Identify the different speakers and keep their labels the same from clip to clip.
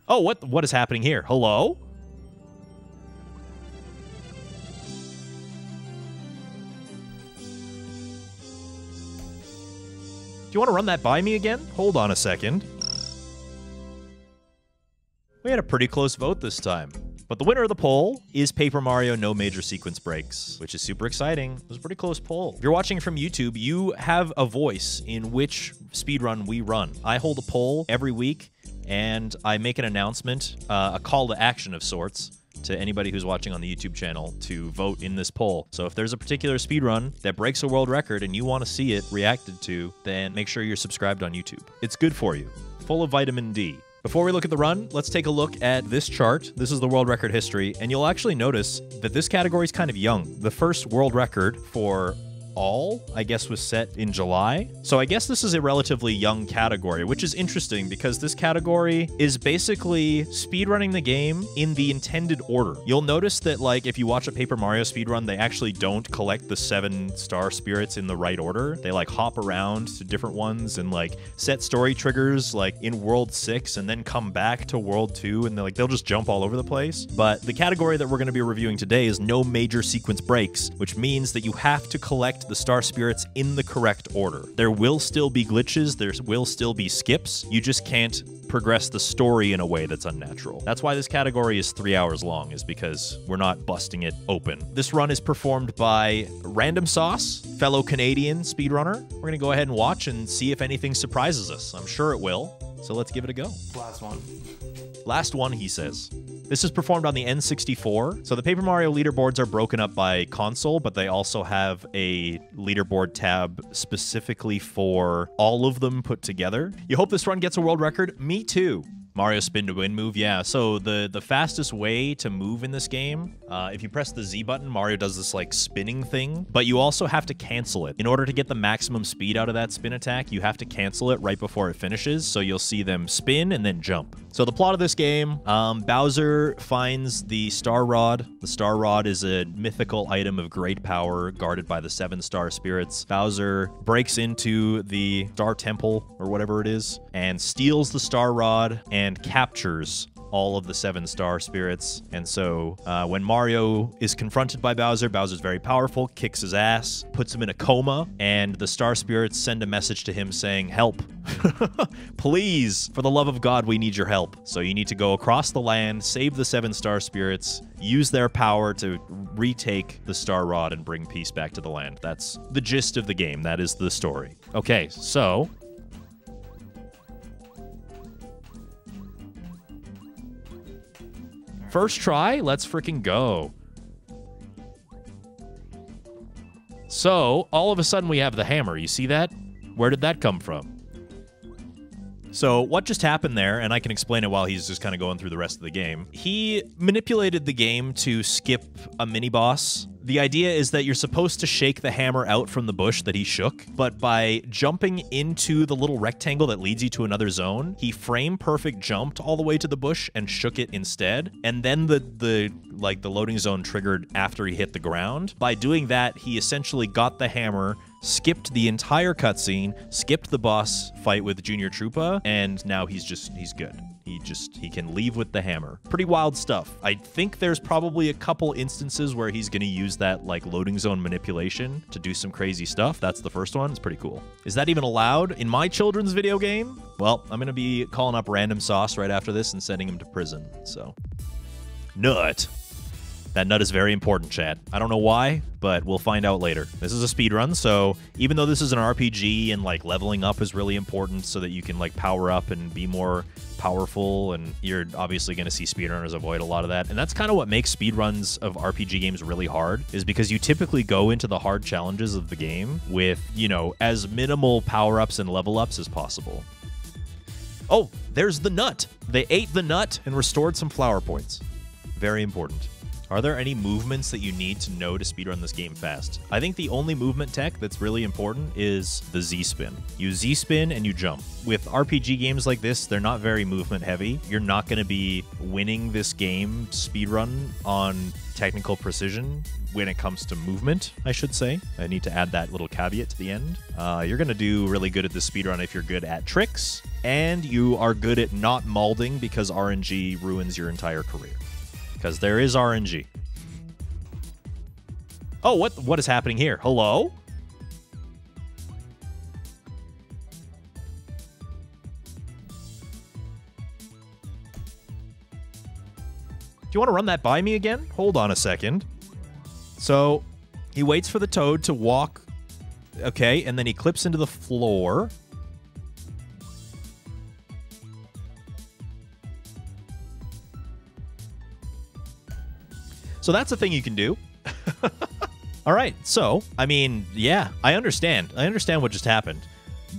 Speaker 1: Oh, what is happening here? Hello? Do you want to run that by me again? Hold on a second. We had a pretty close vote this time. But the winner of the poll is Paper Mario No Major Sequence Breaks, which is super exciting. It was a pretty close poll. If you're watching from YouTube, you have a voice in which speedrun we run. I hold a poll every week, and I make an announcement, a call to action of sorts, to anybody who's watching on the YouTube channel to vote in this poll. So if there's a particular speedrun that breaks a world record and you want to see it reacted to, then make sure you're subscribed on YouTube. It's good for you. Full of vitamin D. Before we look at the run, let's take a look at this chart. This is the world record history, and you'll actually notice that this category is kind of young. The first world record for all, I guess, was set in July. So I guess this is a relatively young category, which is interesting because this category is basically speedrunning the game in the intended order. You'll notice that, like, if you watch a Paper Mario speedrun, they actually don't collect the 7 star spirits in the right order. They, like, hop around to different ones and, like, set story triggers, like, in World 6 and then come back to World 2, and they'll just jump all over the place. But the category that we're going to be reviewing today is no major sequence breaks, which means that you have to collect the star spirits in the correct order. There will still be glitches, there will still be skips, you just can't progress the story in a way that's unnatural. That's why this category is 3 hours long, is because we're not busting it open. This run is performed by RandomSauce, fellow Canadian speedrunner. We're gonna go ahead and watch and see if anything surprises us. I'm sure it will, so let's give it a go.
Speaker 2: Last one.
Speaker 1: Last one, he says. This is performed on the N64. So the Paper Mario leaderboards are broken up by console, but they also have a leaderboard tab specifically for all of them put together. You hope this run gets a world record? Me too. Mario spin to win move, yeah. So the fastest way to move in this game, if you press the Z button, Mario does this like spinning thing, but you also have to cancel it. In order to get the maximum speed out of that spin attack, you have to cancel it right before it finishes, so you'll see them spin and then jump. So the plot of this game, Bowser finds the Star Rod. The Star Rod is a mythical item of great power guarded by the 7 star spirits. Bowser breaks into the Star Temple, or whatever it is, and steals the Star Rod and captures all of the 7 star spirits. And so when Mario is confronted by Bowser, Bowser's very powerful, kicks his ass, puts him in a coma, and the star spirits send a message to him saying, help. Please, for the love of God, we need your help. So you need to go across the land, save the 7 star spirits, use their power to retake the Star Rod and bring peace back to the land. That's the gist of the game. That is the story. Okay, so first try, let's freaking go. So, all of a sudden we have the hammer. You see that? Where did that come from? So, what just happened there, and I can explain it while he's just kind of going through the rest of the game. He manipulated the game to skip a mini-boss. The idea is that you're supposed to shake the hammer out from the bush that he shook, but by jumping into the little rectangle that leads you to another zone, he frame-perfect jumped all the way to the bush and shook it instead, and then the loading zone triggered after he hit the ground. By doing that, he essentially got the hammer, skipped the entire cutscene, skipped the boss fight with Junior Troopa, and now he's good. He can leave with the hammer. Pretty wild stuff. I think there's probably a couple instances where he's gonna use that like loading zone manipulation to do some crazy stuff. That's the first one. It's pretty cool. Is that even allowed in my children's video game? Well, I'm gonna be calling up RandomSauce right after this and sending him to prison, so. Nut. That nut is very important, chat. I don't know why, but we'll find out later. This is a speedrun, so even though this is an RPG and like leveling up is really important so that you can like power up and be more powerful, and you're obviously going to see speedrunners avoid a lot of that. And that's kind of what makes speedruns of RPG games really hard, is because you typically go into the hard challenges of the game with, you know, as minimal power-ups and level-ups as possible. Oh, there's the nut. They ate the nut and restored some flower points. Very important. Are there any movements that you need to know to speedrun this game fast? I think the only movement tech that's really important is the Z-spin. You Z-spin and you jump. With RPG games like this, they're not very movement heavy. You're not going to be winning this game speedrun on technical precision when it comes to movement, I should say. I need to add that little caveat to the end. You're going to do really good at this speedrun if you're good at tricks and you are good at not malding because RNG ruins your entire career. Because there is RNG. Oh, what is happening here? Hello? Do you want to run that by me again? Hold on a second. So, he waits for the toad to walk. Okay, and then he clips into the floor. So that's a thing you can do. All right, so, I mean, yeah, I understand. I understand what just happened.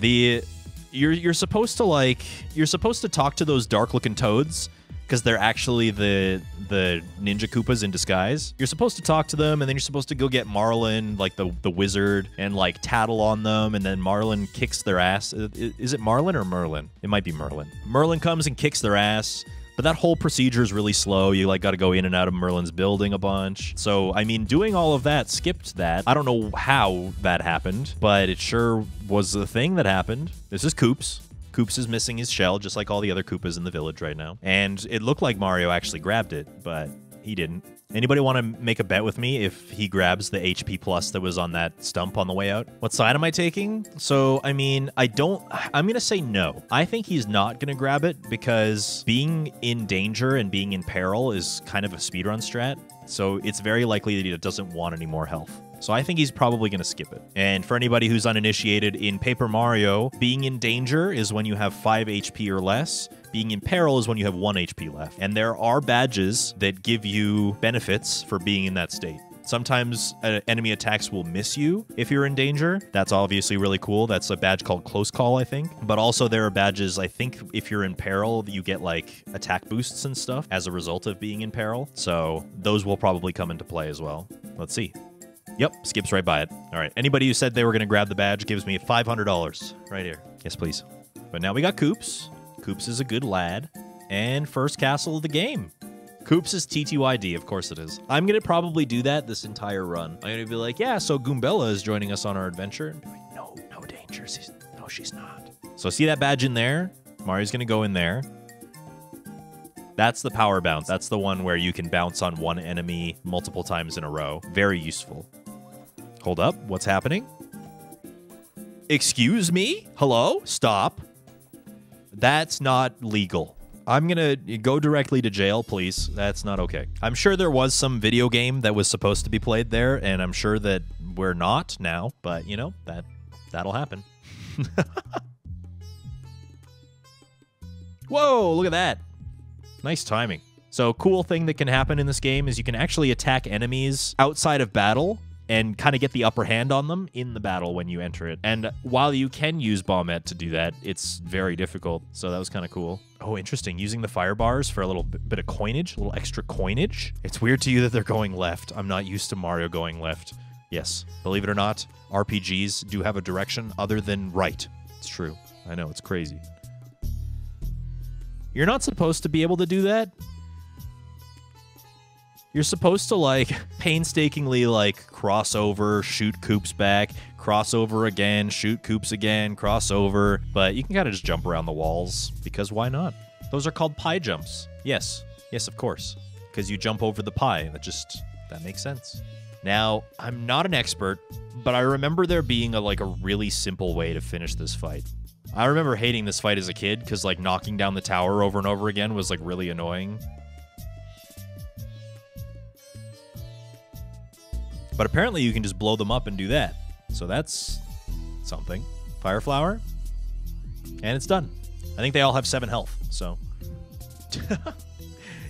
Speaker 1: You're supposed to talk to those dark-looking toads, because they're actually the Ninja Koopas in disguise. You're supposed to talk to them, and then you're supposed to go get Marlin, like the wizard, and like tattle on them, and then Marlin kicks their ass. Is it Marlin or Merlin? It might be Merlin. Merlin comes and kicks their ass, but that whole procedure is really slow. You like got to go in and out of Merlin's building a bunch. So, I mean, doing all of that skipped that. I don't know how that happened, but it sure was the thing that happened. This is Koops. Koops is missing his shell, just like all the other Koopas in the village right now. And it looked like Mario actually grabbed it, but he didn't. Anybody want to make a bet with me if he grabs the HP plus that was on that stump on the way out? What side am I taking? So, I mean, I'm going to say no. I think he's not going to grab it because being in danger and being in peril is kind of a speedrun strat. So it's very likely that he doesn't want any more health. So I think he's probably going to skip it. And for anybody who's uninitiated, in Paper Mario, being in danger is when you have 5 HP or less. Being in peril is when you have 1 HP left. And there are badges that give you benefits for being in that state. Sometimes enemy attacks will miss you if you're in danger. That's obviously really cool. That's a badge called Close Call, I think. But also there are badges, I think, if you're in peril, you get like attack boosts and stuff as a result of being in peril. So those will probably come into play as well. Let's see. Yep, skips right by it. All right, anybody who said they were going to grab the badge gives me $500 right here. Yes, please. But now we got Koops. Koops is a good lad. And first castle of the game. Koops is TTYD, of course it is. I'm going to probably do that this entire run. I'm going to be like, yeah, so Goombella is joining us on our adventure. And be like, no danger. No, she's not. So see that badge in there? Mario's going to go in there. That's the power bounce. That's the one where you can bounce on one enemy multiple times in a row. Very useful. Hold up. What's happening? Excuse me? Hello? Stop. That's not legal. I'm gonna go directly to jail, please. That's not okay. I'm sure there was some video game that was supposed to be played there, and I'm sure that we're not now, but, you know, that'll happen. Whoa, look at that. Nice timing. So, cool thing that can happen in this game is you can actually attack enemies outside of battle and kind of get the upper hand on them in the battle when you enter it. And while you can use Bombette to do that, it's very difficult. So that was kind of cool. Oh, interesting. Using the fire bars for a little bit of coinage, a little extra coinage. It's weird to you that they're going left. I'm not used to Mario going left. Yes, believe it or not, RPGs do have a direction other than right. It's true. I know, it's crazy. You're not supposed to be able to do that. You're supposed to, like, painstakingly, like, cross over, shoot Koops back, cross over again, shoot Koops again, cross over. But you can kind of just jump around the walls, because why not? Those are called pie jumps. Yes. Yes, of course. Because you jump over the pie. That makes sense. Now, I'm not an expert, but I remember there being a really simple way to finish this fight. I remember hating this fight as a kid, because, like, knocking down the tower over and over again was, like, really annoying. But apparently you can just blow them up and do that. So that's something. Fire flower. And it's done. I think they all have 7 health, so.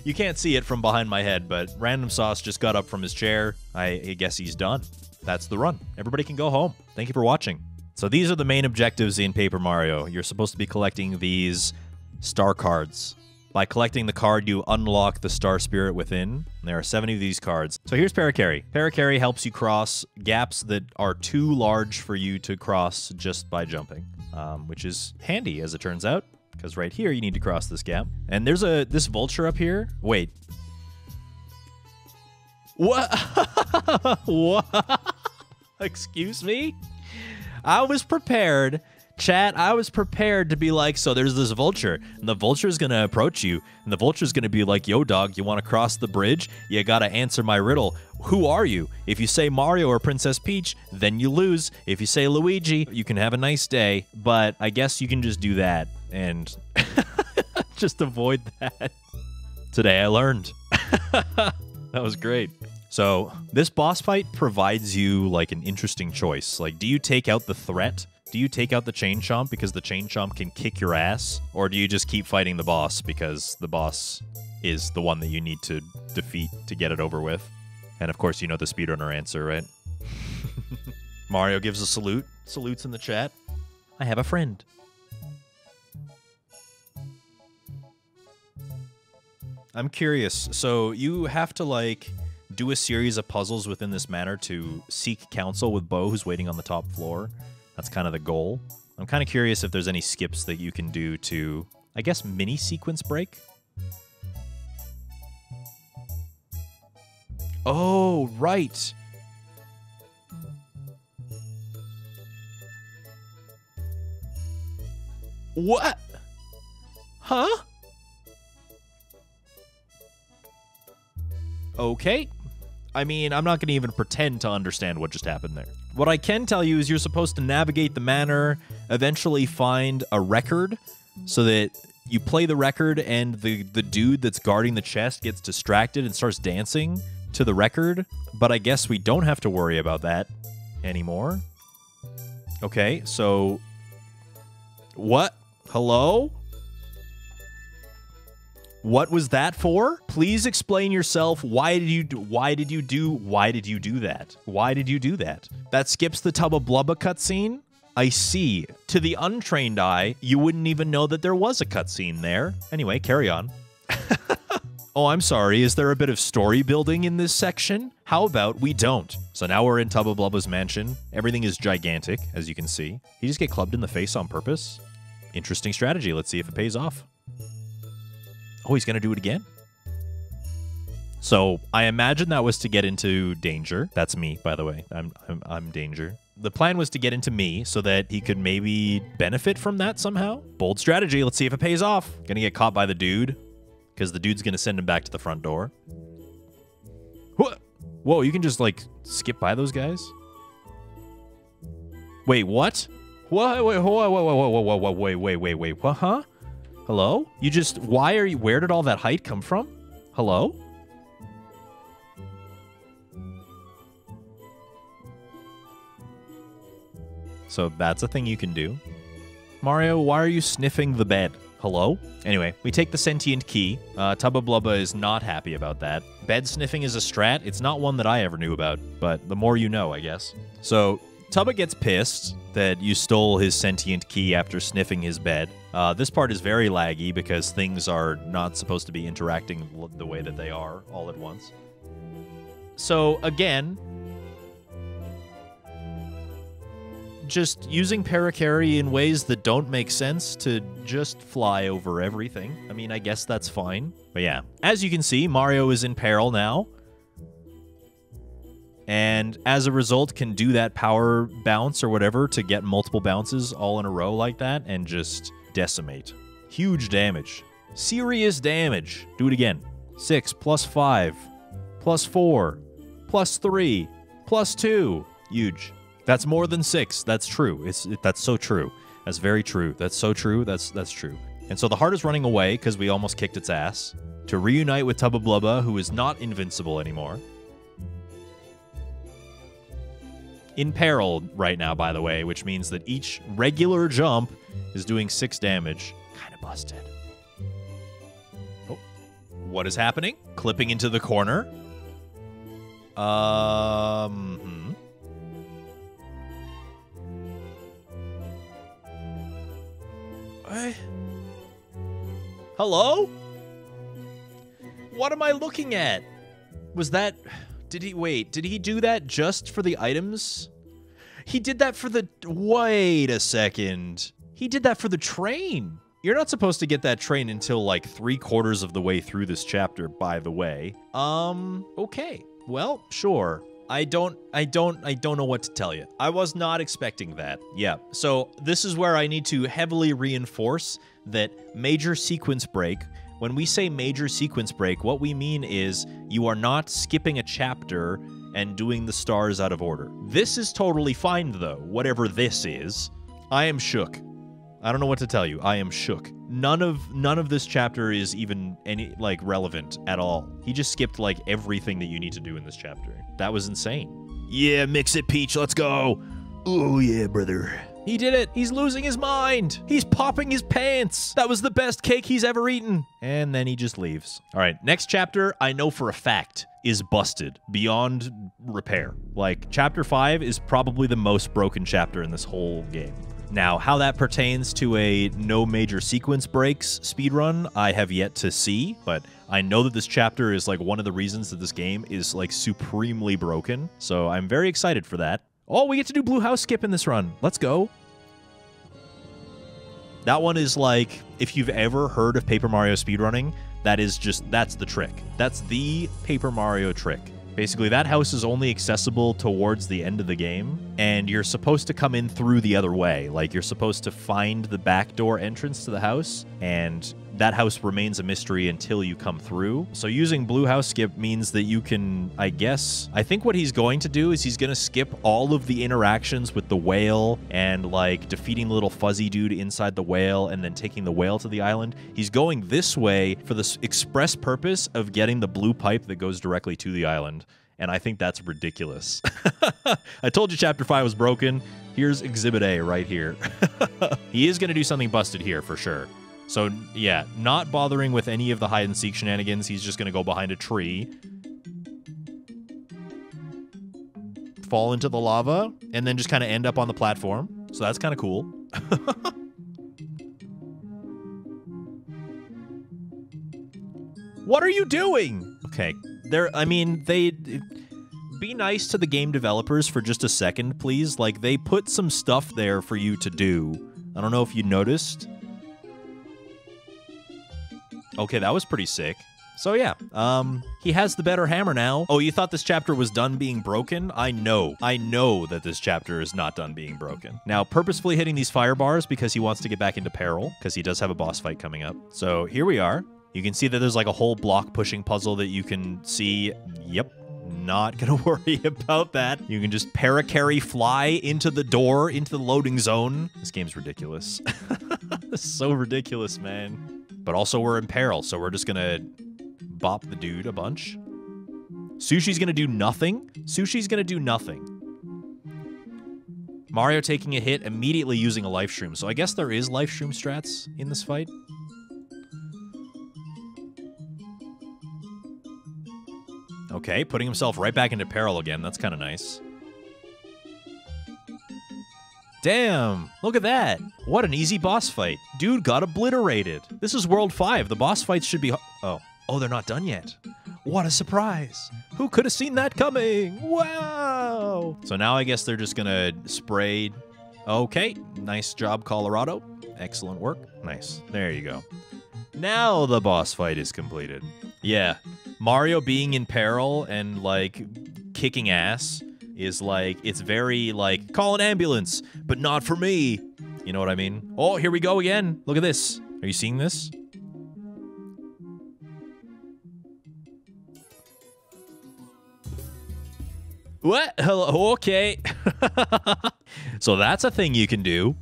Speaker 1: You can't see it from behind my head, but RandomSauce just got up from his chair. I guess he's done. That's the run. Everybody can go home. Thank you for watching. So these are the main objectives in Paper Mario. You're supposed to be collecting these star cards. By collecting the card, you unlock the Star Spirit within. There are 70 of these cards. So here's Paracarry. Paracarry helps you cross gaps that are too large for you to cross just by jumping, which is handy, as it turns out, because right here you need to cross this gap. And there's this vulture up here. Wait. What? What? Excuse me? I was prepared Chat, I was prepared to be like, so there's this vulture, and the vulture's gonna approach you, and the vulture's gonna be like, yo, dog, you wanna cross the bridge? You gotta answer my riddle. Who are you? If you say Mario or Princess Peach, then you lose. If you say Luigi, you can have a nice day, but I guess you can just do that, and just avoid that. Today I learned. That was great. So this boss fight provides you like an interesting choice. Like, do you take out the threat? Do you take out the Chain Chomp because the Chain Chomp can kick your ass? Or do you just keep fighting the boss because the boss is the one that you need to defeat to get it over with? And of course, you know the speedrunner answer, right? Mario gives a salute. Salutes in the chat. I have a friend. I'm curious. So you have to, like, do a series of puzzles within this manner to seek counsel with Bo, who's waiting on the top floor. That's kind of the goal. I'm kind of curious if there's any skips that you can do to, I guess, mini sequence break. Oh, right. What? Huh? Okay. I mean, I'm not going to even pretend to understand what just happened there. What I can tell you is you're supposed to navigate the manor, eventually find a record, so that you play the record and the dude that's guarding the chest gets distracted and starts dancing to the record. But I guess we don't have to worry about that anymore. Okay, so... What? Hello? What was that for? Please explain yourself. Why did you do that? Why did you do that? That skips the Tubba Blubba cutscene? I see. To the untrained eye, you wouldn't even know that there was a cutscene there. Anyway, carry on. Oh, I'm sorry. Is there a bit of story building in this section? How about we don't? So now we're in Tubba Blubba's mansion. Everything is gigantic, as you can see. He just get clubbed in the face on purpose? Interesting strategy. Let's see if it pays off. Oh, he's going to do it again? So I imagine that was to get into Danger. That's me, by the way. I'm Danger. The plan was to get into me so that he could maybe benefit from that somehow. Bold strategy. Let's see if it pays off. Gonna get caught by the dude because the dude's gonna send him back to the front door. What? Whoa, you can just like skip by those guys? Wait, what? What? Wait, what? Huh? Hello? You just, where did all that height come from? Hello? So that's a thing you can do. Mario, why are you sniffing the bed? Hello? Anyway, we take the sentient key. Tubba Blubba is not happy about that. Bed sniffing is a strat. It's not one that I ever knew about, but the more you know, I guess. So Tubba gets pissed that you stole his sentient key after sniffing his bed. This part is very laggy because things are not supposed to be interacting the way that they are all at once. So again, just using Parakarry in ways that don't make sense to just fly over everything. I mean, I guess that's fine. But yeah, as you can see, Mario is in peril now. And as a result, can do that power bounce or whatever to get multiple bounces all in a row like that and just decimate. Huge damage. Serious damage. Do it again. 6 plus 5 plus 4 plus 3 plus 2. Huge. That's more than 6. That's true. That's so true. That's very true. That's so true. That's true. And so the heart is running away because we almost kicked its ass to reunite with Tubba Blubba, who is not invincible anymore. In peril right now, by the way, which means that each regular jump is doing 6 damage. Kind of busted. Oh, what is happening? Clipping into the corner. Hello? What am I looking at? Was that... Did he do that just for the items? He did that for the... Wait a second. He did that for the train. You're not supposed to get that train until like 3/4 of the way through this chapter, by the way. Okay. Well, sure. I don't know what to tell you. I was not expecting that. Yeah, so this is where I need to heavily reinforce that major sequence break. When we say major sequence break, what we mean is you are not skipping a chapter and doing the stars out of order. This is totally fine, though, whatever this is. I am shook. I don't know what to tell you. I am shook. None of this chapter is even like relevant at all. He just skipped like everything that you need to do in this chapter. That was insane. Yeah, mix it, Peach. Let's go. Oh yeah, brother. He did it. He's losing his mind. He's popping his pants. That was the best cake he's ever eaten. And then he just leaves. All right, next chapter, I know for a fact, is busted beyond repair. Like, chapter 5 is probably the most broken chapter in this whole game. Now, how that pertains to a no major sequence breaks speedrun, I have yet to see, but I know that this chapter is like one of the reasons that this game is like supremely broken. So I'm very excited for that. Oh, we get to do Blue House skip in this run. Let's go. That one is like, if you've ever heard of Paper Mario speedrunning, that's the trick. That's the Paper Mario trick. Basically, that house is only accessible towards the end of the game, and you're supposed to come in through the other way. Like, you're supposed to find the backdoor entrance to the house, and that house remains a mystery until you come through. So using Blue House skip means that you can, I think what he's going to do is he's going to skip all of the interactions with the whale and, like, defeating the little fuzzy dude inside the whale and then taking the whale to the island. He's going this way for the express purpose of getting the blue pipe that goes directly to the island. And I think that's ridiculous. I told you Chapter 5 was broken. Here's Exhibit A right here. He is going to do something busted here for sure. So, yeah, not bothering with any of the hide-and-seek shenanigans. He's just going to go behind a tree, fall into the lava, and then just kind of end up on the platform. So that's kind of cool. What are you doing? Okay, be nice to the game developers for just a second, please. Like, they put some stuff there for you to do. I don't know if you noticed. Okay, that was pretty sick. So yeah, he has the better hammer now. Oh, you thought this chapter was done being broken? I know that this chapter is not done being broken. Now, purposefully hitting these fire bars because he wants to get back into peril, because he does have a boss fight coming up. So here we are. You can see that there's like a whole block pushing puzzle that you can see. Yep. Not gonna worry about that. You can just para-carry fly into the door, into the loading zone. This game's ridiculous. This is so ridiculous, man. But also we're in peril, so we're just gonna bop the dude a bunch. Sushi's gonna do nothing. Sushi's gonna do nothing. Mario taking a hit, immediately using a life stream. So I guess there is life stream strats in this fight. Okay, putting himself right back into peril again. That's kind of nice. Damn, look at that. What an easy boss fight. Dude got obliterated. This is World 5. The boss fights should be... Oh, they're not done yet. What a surprise. Who could have seen that coming? Wow. So now I guess they're just going to spray... Okay, nice job, Colorado. Excellent work. Nice. There you go. Now the boss fight is completed. Yeah, Mario being in peril and, like, kicking ass is, like, it's very, like, call an ambulance, but not for me. You know what I mean? Oh, here we go again. Look at this. Are you seeing this? What? Hello? Okay. So that's a thing you can do.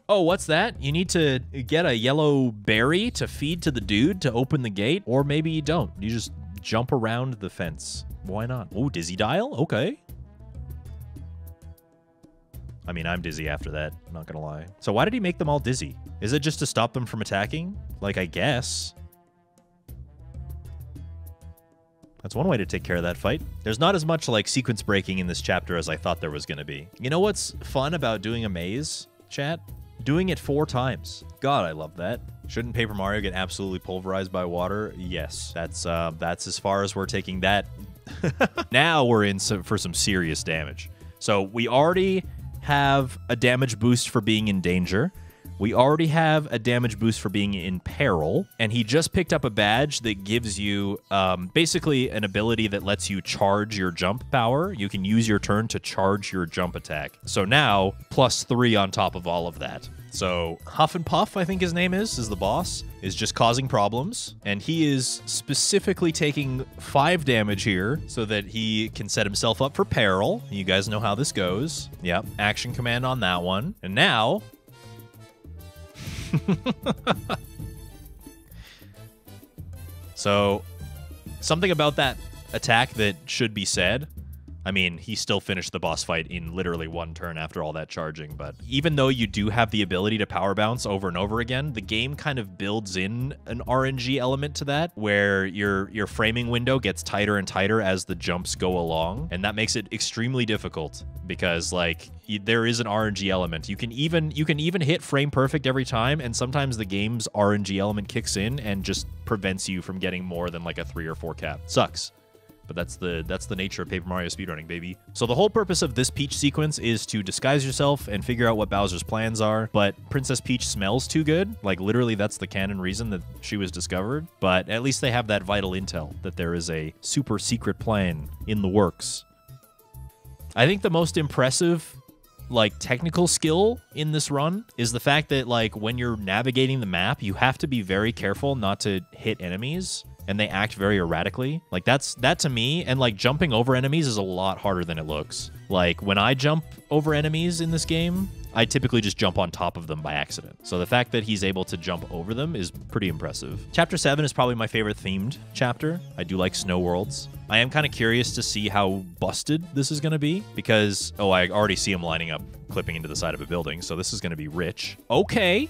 Speaker 1: Oh, what's that? You need to get a yellow berry to feed to the dude to open the gate? Or maybe you don't. You just jump around the fence. Why not? Oh, dizzy dial? Okay. I mean, I'm dizzy after that. I'm not gonna lie. So why did he make them all dizzy? Is it just to stop them from attacking? Like, I guess. That's one way to take care of that fight. There's not as much, like, sequence breaking in this chapter as I thought there was gonna be. You know what's fun about doing a maze, chat? Doing it 4 times. God, I love that. Shouldn't Paper Mario get absolutely pulverized by water? Yes. That's as far as we're taking that. Now we're in for some serious damage. So we already have a damage boost for being in danger. We already have a damage boost for being in peril, and he just picked up a badge that gives you basically an ability that lets you charge your jump power. You can use your turn to charge your jump attack. So now, +3 on top of all of that. So Huff and Puff, I think his name is the boss, is just causing problems. And he is specifically taking 5 damage here so that he can set himself up for peril. You guys know how this goes. Yep, action command on that one. And now... So, something about that attack that should be said. I mean, he still finished the boss fight in literally 1 turn after all that charging, but even though you do have the ability to power bounce over and over again, the game kind of builds in an RNG element to that, where your framing window gets tighter and tighter as the jumps go along, and that makes it extremely difficult because, like, there is an RNG element. You can even hit frame perfect every time, and sometimes the game's RNG element kicks in and just prevents you from getting more than like a 3 or 4 cap. Sucks. But that's the nature of Paper Mario speedrunning, baby. So the whole purpose of this Peach sequence is to disguise yourself and figure out what Bowser's plans are. But Princess Peach smells too good. Like, literally, that's the canon reason that she was discovered. But at least they have that vital intel that there is a super secret plan in the works. I think the most impressive, like, technical skill in this run is the fact that, like, when you're navigating the map, you have to be very careful not to hit enemies. And they act very erratically. Like, that to me, and like jumping over enemies is a lot harder than it looks. Like, when I jump over enemies in this game, I typically just jump on top of them by accident. So the fact that he's able to jump over them is pretty impressive. Chapter 7 is probably my favorite themed chapter. I do like snow worlds. I am kind of curious to see how busted this is going to be because, oh, I already see him lining up, clipping into the side of a building. So this is going to be rich. Okay.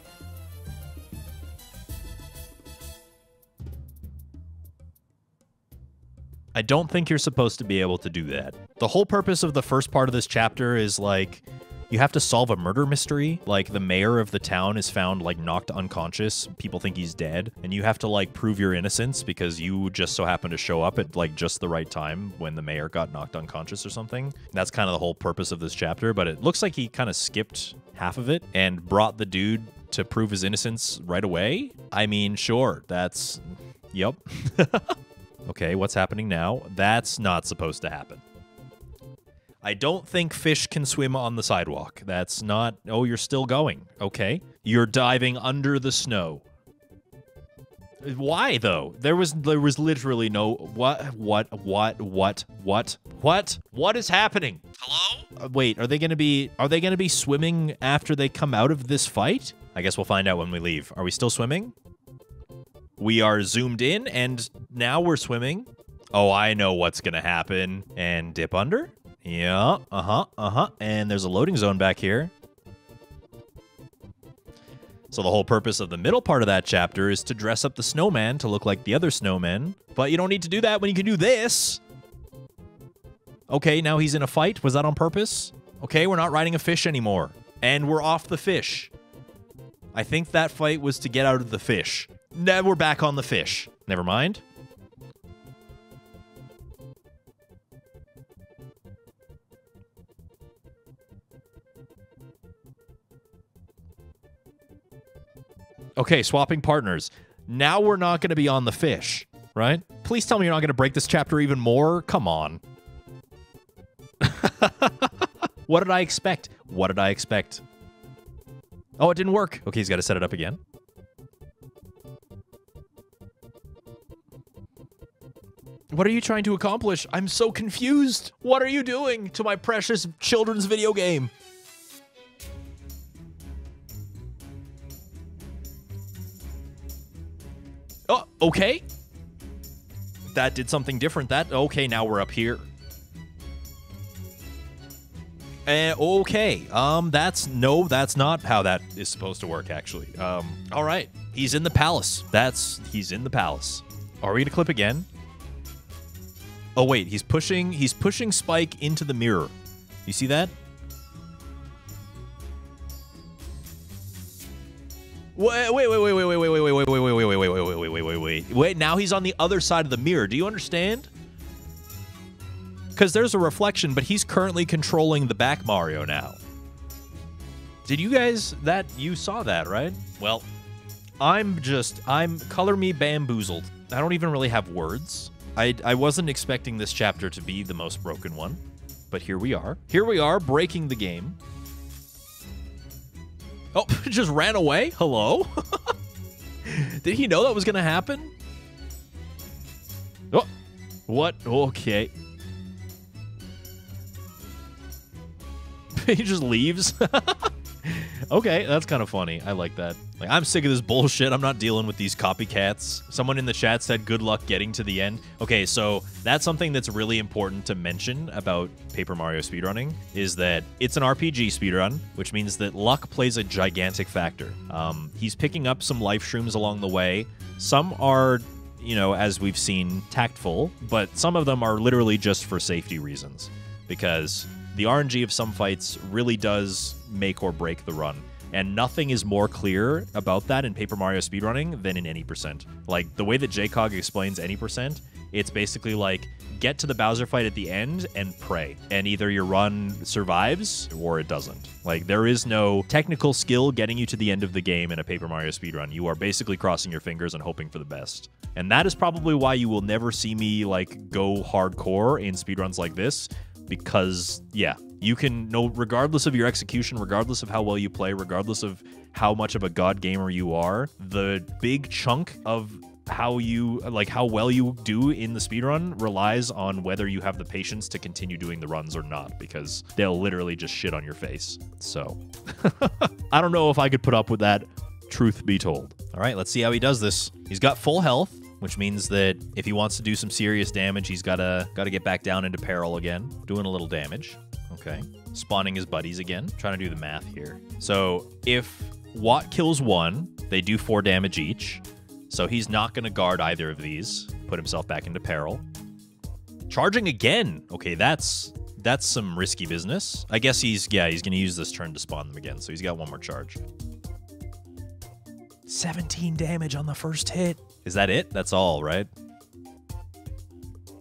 Speaker 1: I don't think you're supposed to be able to do that. The whole purpose of the first part of this chapter is, like, you have to solve a murder mystery. Like, the mayor of the town is found, like, knocked unconscious. People think he's dead. And you have to, like, prove your innocence because you just so happen to show up at, like, just the right time when the mayor got knocked unconscious or something. That's kind of the whole purpose of this chapter, but it looks like he kind of skipped half of it and brought the dude to prove his innocence right away. I mean, sure, that's... Yep. Okay, what's happening now? That's not supposed to happen. I don't think fish can swim on the sidewalk. That's not... Oh, you're still going. Okay. You're diving under the snow. Why, though? There was literally no... What is happening? Hello? Wait, are they gonna be swimming after they come out of this fight? I guess we'll find out when we leave. Are we still swimming? We are zoomed in, and now we're swimming. Oh, I know what's gonna happen. And dip under? Yeah, And there's a loading zone back here. So the whole purpose of the middle part of that chapter is to dress up the snowman to look like the other snowmen. But you don't need to do that when you can do this. Okay, now he's in a fight. Was that on purpose? Okay, we're not riding a fish anymore. And we're off the fish. I think that fight was to get out of the fish. Now we're back on the fish. Never mind. Okay, swapping partners. Now we're not going to be on the fish, right? Please tell me you're not going to break this chapter even more. Come on. What did I expect? What did I expect? Oh, it didn't work. Okay, he's got to set it up again. What are you trying to accomplish? I'm so confused. What are you doing to my precious children's video game? Oh, okay. That did something different. Okay, now we're up here. Okay. That's not how that is supposed to work, actually. All right. He's in the palace. He's in the palace. Are we gonna clip again? Oh, wait, he's pushing Spike into the mirror. You see that? Wait, now he's on the other side of the mirror. Do you understand? Because there's a reflection, but he's currently controlling the back Mario now. Did you guys, you saw that, right? Well, I'm color me bamboozled. I don't even really have words. I wasn't expecting this chapter to be the most broken one, but here we are. Here we are, breaking the game. Oh, just ran away? Hello? Did he know that was gonna happen? Oh, what? Okay. He just leaves. Okay, that's kind of funny. I like that. Like, I'm sick of this bullshit. I'm not dealing with these copycats. Someone in the chat said, good luck getting to the end. Okay, so that's something that's really important to mention about Paper Mario speedrunning, is that it's an RPG speedrun, which means that luck plays a gigantic factor. He's picking up some life shrooms along the way. Some are, you know, as we've seen, tactful, but some of them are literally just for safety reasons, because the RNG of some fights really does make or break the run. And nothing is more clear about that in Paper Mario speedrunning than in any %. Like, the way that JCOG explains any %, it's basically like, get to the Bowser fight at the end and pray. And either your run survives or it doesn't. Like, there is no technical skill getting you to the end of the game in a Paper Mario speedrun. You are basically crossing your fingers and hoping for the best. And that is probably why you will never see me, like, go hardcore in speedruns like this. Because, yeah, you can know, regardless of your execution, regardless of how well you play, regardless of how much of a god gamer you are, the big chunk of how well you do in the speedrun relies on whether you have the patience to continue doing the runs or not, because they'll literally just shit on your face. So, I don't know if I could put up with that, truth be told. All right, let's see how he does this. He's got full health, which means that if he wants to do some serious damage, he's gotta get back down into peril again, doing a little damage. Okay, spawning his buddies again, trying to do the math here. So if Watt kills one, they do 4 damage each. So he's not gonna guard either of these, put himself back into peril. Charging again. Okay, that's some risky business. I guess he's gonna use this turn to spawn them again, so he's got one more charge. 17 damage on the first hit. Is that it? That's all, right?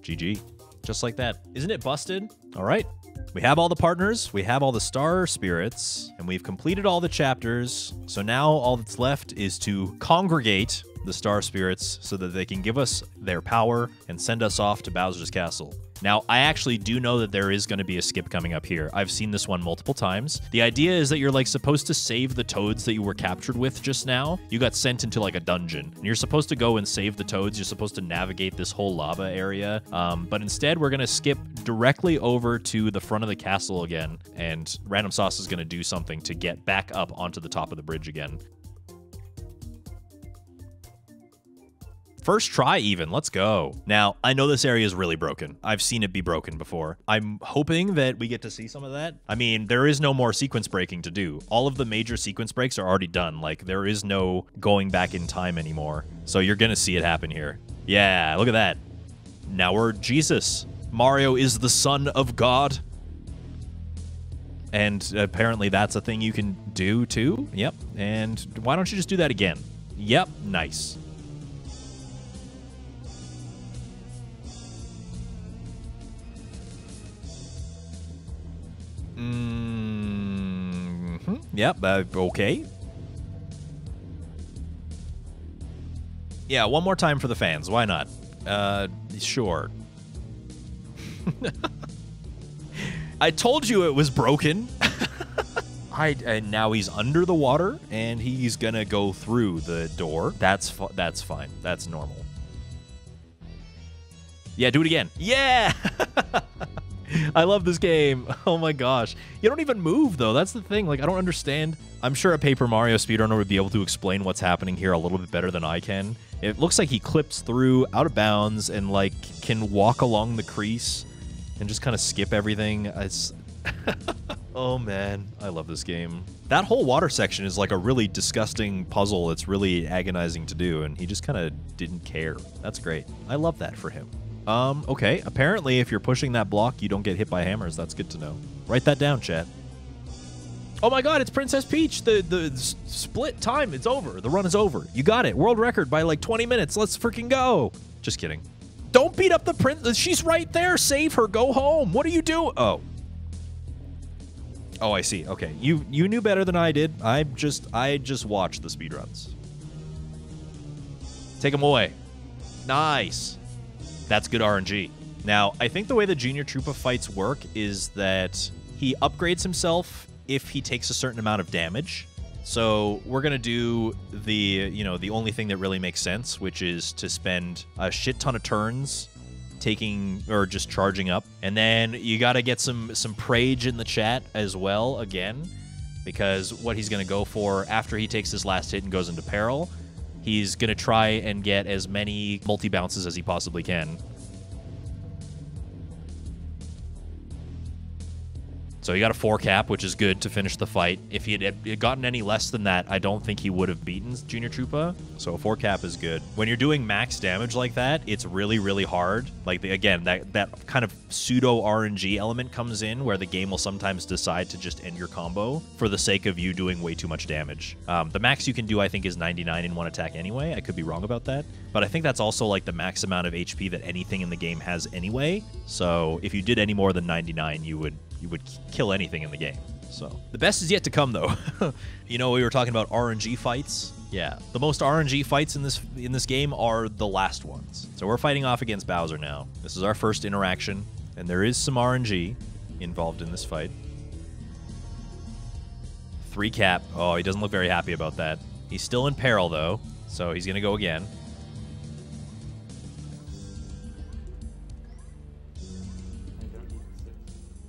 Speaker 1: GG. Just like that. Isn't it busted? All right. We have all the partners, we have all the star spirits, and we've completed all the chapters. So now all that's left is to congregate the star spirits so that they can give us their power and send us off to Bowser's Castle. Now, I actually do know that there is going to be a skip coming up here. I've seen this one multiple times. The idea is that you're, like, supposed to save the toads that you were captured with just now. You got sent into, like, a dungeon, and you're supposed to go and save the toads. You're supposed to navigate this whole lava area. But instead, we're going to skip directly over to the front of the castle again, and RandomSauce is going to do something to get back up onto the top of the bridge again. First try even, let's go. Now, I know this area is really broken. I've seen it be broken before. I'm hoping that we get to see some of that. I mean, there is no more sequence breaking to do. All of the major sequence breaks are already done. Like, there is no going back in time anymore. So you're gonna see it happen here. Yeah, look at that. Now we're Jesus. Mario is the son of God. And apparently that's a thing you can do too. Yep, and why don't you just do that again? Yep, nice. Yep, okay. Yeah, one more time for the fans. Why not? Sure. I told you it was broken. And now he's under the water, and he's gonna go through the door. That's fine. That's normal. Yeah, do it again. Yeah! I love this game. Oh my gosh. You don't even move, though. That's the thing. Like, I don't understand. I'm sure a Paper Mario speedrunner would be able to explain what's happening here a little bit better than I can. It looks like he clips through out of bounds and, like, can walk along the crease and just kind of skip everything. It's... Oh, man. I love this game. That whole water section is, like, a really disgusting puzzle. It's really agonizing to do, and he just kind of didn't care. That's great. I love that for him. Okay. Apparently, if you're pushing that block, you don't get hit by hammers. That's good to know. Write that down, chat. Oh my god, it's Princess Peach. The split time, it's over. The run is over. You got it. World record by like 20 minutes. Let's freaking go. Just kidding. Don't beat up the princess. She's right there. Save her. Go home. What are you doing? Oh. Oh, I see. Okay. You knew better than I did. I just watched the speedruns. Take them away. Nice. That's good RNG. Now, I think the way the Junior Troopa fights work is that he upgrades himself if he takes a certain amount of damage. So we're going to do the only thing that really makes sense, which is to spend a shit ton of turns taking or just charging up. And then you got to get some prage in the chat as well again, because what he's going to go for after he takes his last hit and goes into peril, he's going to try and get as many multi-bounces as he possibly can. So he got a 4 cap, which is good to finish the fight. If he had gotten any less than that, I don't think he would have beaten Junior Troopa. So a 4 cap is good. When you're doing max damage like that, it's really, really hard. Like, again, that kind of pseudo RNG element comes in where the game will sometimes decide to just end your combo for the sake of you doing way too much damage. The max you can do, I think, is 99 in one attack anyway. I could be wrong about that. But I think that's also like the max amount of HP that anything in the game has anyway. So if you did any more than 99, you would kill anything in the game. So the best is yet to come, though. You know, we were talking about RNG fights. Yeah, the most RNG fights in this game are the last ones. So we're fighting off against Bowser now. This is our first interaction, and there is some RNG involved in this fight. 3 cap. Oh, he doesn't look very happy about that. He's still in peril, though, so he's gonna go again.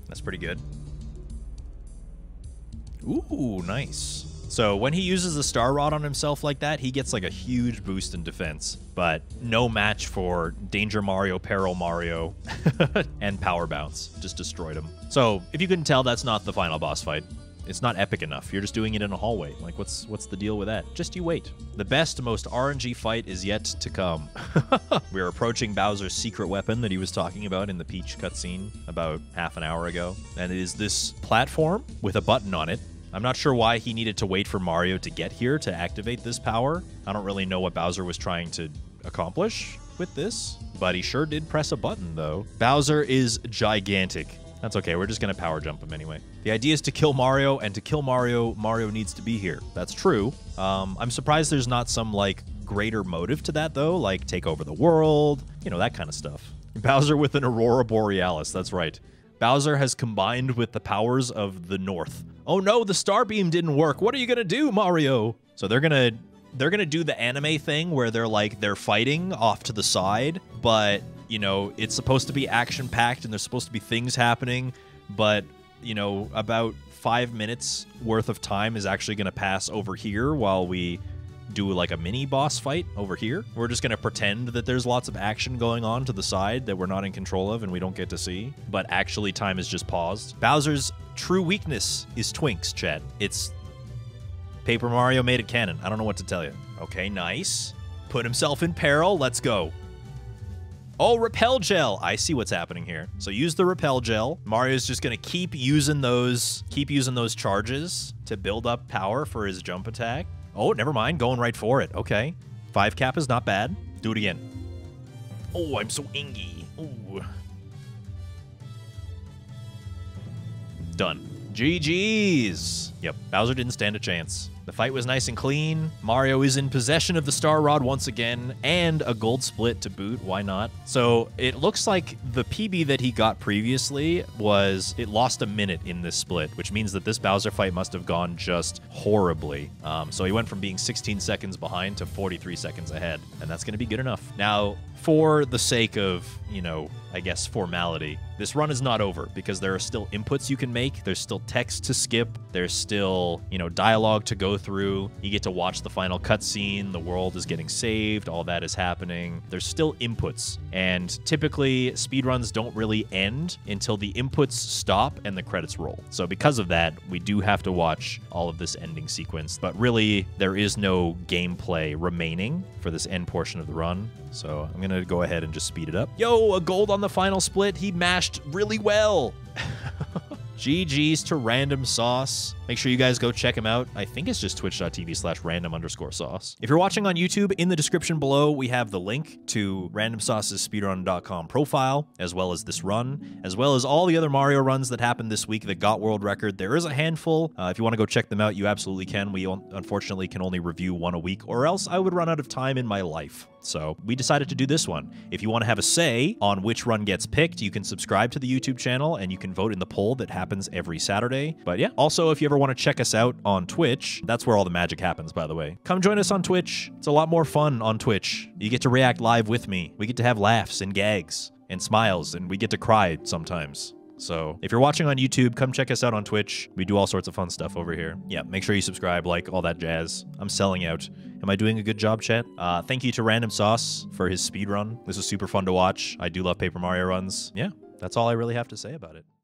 Speaker 1: That's pretty good. Ooh, nice. So when he uses the Star Rod on himself like that, he gets like a huge boost in defense, but no match for Danger Mario, Peril Mario, and Power Bounce. Just destroyed him. So if you couldn't tell, that's not the final boss fight. It's not epic enough. You're just doing it in a hallway. Like, what's the deal with that? Just you wait. The best, most RNG fight is yet to come. We're approaching Bowser's secret weapon that he was talking about in the Peach cutscene about half an hour ago. And it is this platform with a button on it. I'm not sure why he needed to wait for Mario to get here to activate this power. I don't really know what Bowser was trying to accomplish with this, but he sure did press a button, though. Bowser is gigantic. That's okay, we're just gonna power jump him anyway. The idea is to kill Mario, and to kill Mario, Mario needs to be here. That's true. I'm surprised there's not some, like, greater motive to that, though, like take over the world, you know, that kind of stuff. Bowser with an Aurora Borealis, that's right. Bowser has combined with the powers of the North. Oh no, the Star Beam didn't work. What are you gonna do, Mario? So they're gonna do the anime thing where they're fighting off to the side, but you know, it's supposed to be action-packed and there's supposed to be things happening, but, you know, about 5 minutes worth of time is actually going to pass over here while we do, like, a mini-boss fight over here. We're just going to pretend that there's lots of action going on to the side that we're not in control of and we don't get to see, but actually time is just paused. Bowser's true weakness is Twinks, chat. It's Paper Mario made it canon. I don't know what to tell you. Okay, nice. Put himself in peril. Let's go. Oh, repel gel. I see what's happening here. So use the repel gel. Mario's just gonna keep using those charges to build up power for his jump attack. Oh, never mind. Going right for it. Okay. 5 cap is not bad. Do it again. Oh, I'm so ingy. Ooh. Done. GG's. Yep, Bowser didn't stand a chance. The fight was nice and clean. Mario is in possession of the Star Rod once again, and a gold split to boot. Why not? So it looks like the PB that he got previously it lost a minute in this split, which means that this Bowser fight must have gone just horribly. So he went from being 16 seconds behind to 43 seconds ahead, and that's going to be good enough. Now, for the sake of, you know, I guess formality, this run is not over because there are still inputs you can make. There's still text to skip. There's still, you know, dialogue to go through. You get to watch the final cutscene. The world is getting saved. All that is happening. There's still inputs. And typically, speedruns don't really end until the inputs stop and the credits roll. So because of that, we do have to watch all of this ending sequence. But really, there is no gameplay remaining for this end portion of the run. So I'm going to go ahead and just speed it up. Yo, a gold on the final split. He mashed really well. GG's to RandomSauce. Make sure you guys go check him out. I think it's just twitch.tv/random_sauce. If you're watching on YouTube, in the description below, we have the link to RandomSauce's speedrun.com profile, as well as this run, as well as all the other Mario runs that happened this week that got world record. There is a handful. If you want to go check them out, you absolutely can. We unfortunately can only review one a week, or else I would run out of time in my life. So we decided to do this one. If you want to have a say on which run gets picked, you can subscribe to the YouTube channel and you can vote in the poll that happens every Saturday. But yeah, also if you ever want to check us out on Twitch, that's where all the magic happens, by the way. Come join us on Twitch. It's a lot more fun on Twitch. You get to react live with me. We get to have laughs and gags and smiles, and we get to cry sometimes. So if you're watching on YouTube, come check us out on Twitch. We do all sorts of fun stuff over here. Yeah, make sure you subscribe, like, all that jazz. I'm selling out. Am I doing a good job, chat? Thank you to RandomSauce for his speedrun. This was super fun to watch. I do love Paper Mario runs. Yeah, that's all I really have to say about it.